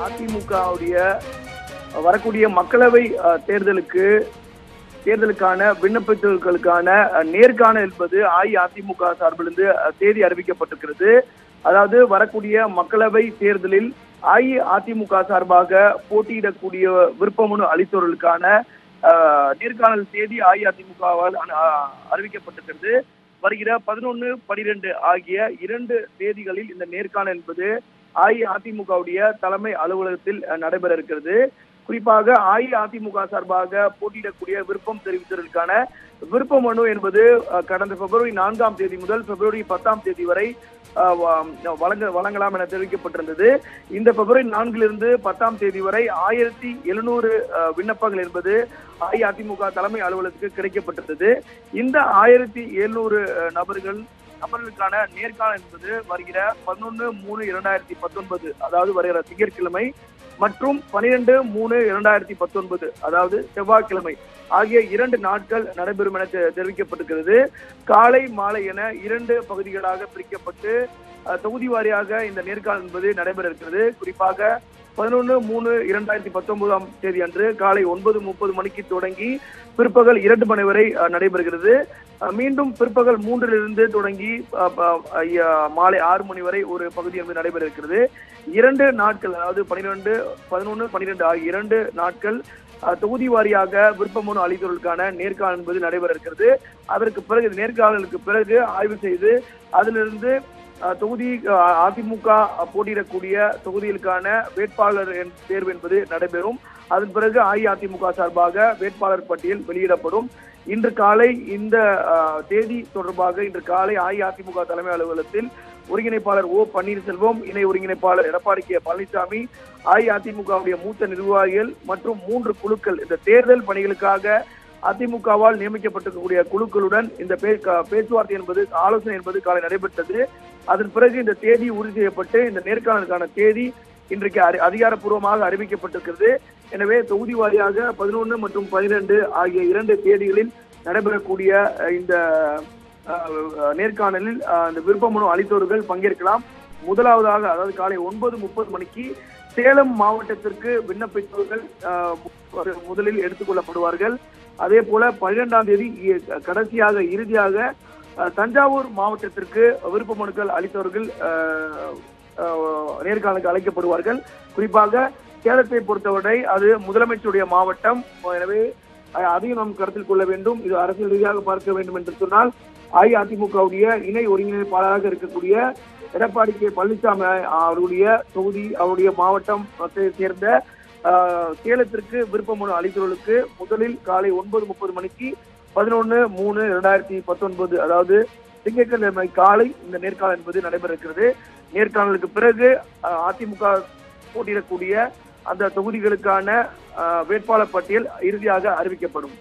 அதிமுகவுடைய வரக்கூடிய மக்களவை தேர்தலுக்கான விண்ணப்பித்தவர்களுக்கான நேர்காணல் என்பது அஇஅதிமுக சார்பிலிருந்து தேதி அறிவிக்கப்பட்டிருக்கிறது. அதாவது வரக்கூடிய மக்களவை தேர்தலில் அஇஅதிமுக சார்பாக போட்டியிடக்கூடிய விருப்பமனு அளித்தவர்களுக்கான நேர்காணல் தேதி அஇஅதிமுகவால் அறிவிக்கப்பட்டிருக்கிறது. வருகிற 11, 12 ஆகிய 2 தேதிகளில் இந்த நேர்காணல் என்பது அஇஅதிமுகவுடைய தலைமை அலுவலகத்தில் நடைபெற இருக்கிறது. குறிப்பாக அஇஅதிமுக சார்பாக போட்டியிடக்கூடிய விருப்பம் தெரிவித்ததற்கான விருப்ப மனு என்பது கடந்த பிப்ரவரி 4ஆம் தேதி முதல் பிப்ரவரி 10ஆம் தேதி வரை வழங்கலாம் என தெரிவிக்கப்பட்டிருந்தது. இந்த பிப்ரவரி 4லிருந்து 10ஆம் தேதி வரை 1700 விண்ணப்பங்கள் என்பது அஇஅதிமுக தலைமை அலுவலகத்துக்கு கிடைக்கப்பட்டிருந்தது. இந்த 1700 நபர்களுக்கான நேர்காணல் என்பது வருகிற 11/3/2019 அதாவது வருகிற திங்கட்கிழமை மற்றும் 12/3/2019 அதாவது செவ்வாய்க்கிழமை ஆகிய 2 நாட்கள் நடைபெறும் என தெரிவிக்கப்பட்டிருக்கிறது. காலை மாலை என 2 பகுதிகளாக பிரிக்கப்பட்டு தொகுதி வாரியாக இந்த நேர்காணல் என்பது நடைபெற இருக்கிறது. குறிப்பாக 11/3/2019 தேதி அன்று காலை 9:30 மணிக்கு தொடங்கி பிற்பகல் 2 மணி வரை நடைபெறுகிறது. மீண்டும் பிற்பகல் 3லிருந்து தொடங்கி மாலை 6 மணி வரை ஒரு பகுதி என்பது நடைபெற இருக்கிறது. 2 நாட்கள் அதாவது 11, 12 ஆகிய 2 நாட்கள் தொகுதி வாரியாக விருப்பமனு அளித்தவர்களுக்கான நேர்காணல் என்பது நடைபெற இருக்கிறது. அதற்கு பிறகு நேர்காணலுக்கு பிறகு ஆய்வு செய்து அதிலிருந்து தொகுதி அதிமுக போட்டியிடக்கூடிய தொகுதிகளுக்கான வேட்பாளர் தேர்வு என்பது நடைபெறும். அதன் பிறகு அஇஅதிமுக சார்பாக வேட்பாளர் பட்டியல் வெளியிடப்படும். இன்று காலை இந்த தேதி தொடர்பாக இன்று காலை அஇஅதிமுக தலைமை அலுவலகத்தில் ஒருங்கிணைப்பாளர் ஓ பன்னீர்செல்வம், இணை ஒருங்கிணைப்பாளர் எடப்பாடி கே பழனிசாமி, அஇஅதிமுகவுடைய மூத்த நிர்வாகிகள் மற்றும் 3 குழுக்கள் இந்த தேர்தல் பணிகளுக்காக அதிமுகவால் நியமிக்கப்பட்டிருக்கக்கூடிய குழுக்களுடன் இந்த பேச்சுவார்த்தை என்பது ஆலோசனை என்பது காலை நடைபெற்றது. அதன் பிறகு இந்த தேதி உறுதி செய்யப்பட்டு இந்த நேர்காணலுக்கான தேதி இன்றைக்கு அதிகாரப்பூர்வமாக அறிவிக்கப்பட்டிருக்கிறது. எனவே தொகுதி வாரியாக 11 மற்றும் 12 ஆகிய 2 தேதிகளில் நடைபெறக்கூடிய இந்த நேர்காணலில் இந்த விருப்பமனு அளித்தவர்கள் பங்கேற்கலாம். முதலாவதாக அதாவது காலை 9:30 மணிக்கு சேலம் மாவட்டத்திற்கு விண்ணப்பித்தவர்கள் முதலில் எடுத்துக் கொள்ளப்படுவார்கள். அதே போல 12ஆம் தேதி கடைசியாக இறுதியாக தஞ்சாவூர் மாவட்டத்திற்கு விருப்ப மனுக்கள் அளித்தவர்கள் நேர்காணலுக்கு அழைக்கப்படுவார்கள். குறிப்பாக சேலத்தை பொறுத்தவரை அது முதலமைச்சருடைய மாவட்டம். எனவே அதையும் நாம் கருத்தில் கொள்ள வேண்டும். இது அரசியல் ரீதியாக பார்க்க வேண்டும் என்று சொன்னால் அஇஅதிமுகவுடைய இணை ஒருங்கிணைப்பாளராக இருக்கக்கூடிய எடப்பாடி கே பழனிசாமி அவருடைய தொகுதி அவருடைய மாவட்டத்தை சேர்ந்த சேலத்திற்கு விருப்ப மனு அளித்தவர்களுக்கு முதலில் காலை 9:30 மணிக்கு 11/3/2019 அதாவது திங்கட்கிழமை காலை இந்த நேர்காணல் என்பது நடைபெற இருக்கிறது. நேர்காணலுக்கு பிறகு அதிமுக போட்டியிடக்கூடிய அந்த தொகுதிகளுக்கான வேட்பாளர் பட்டியல் இறுதியாக அறிவிக்கப்படும்.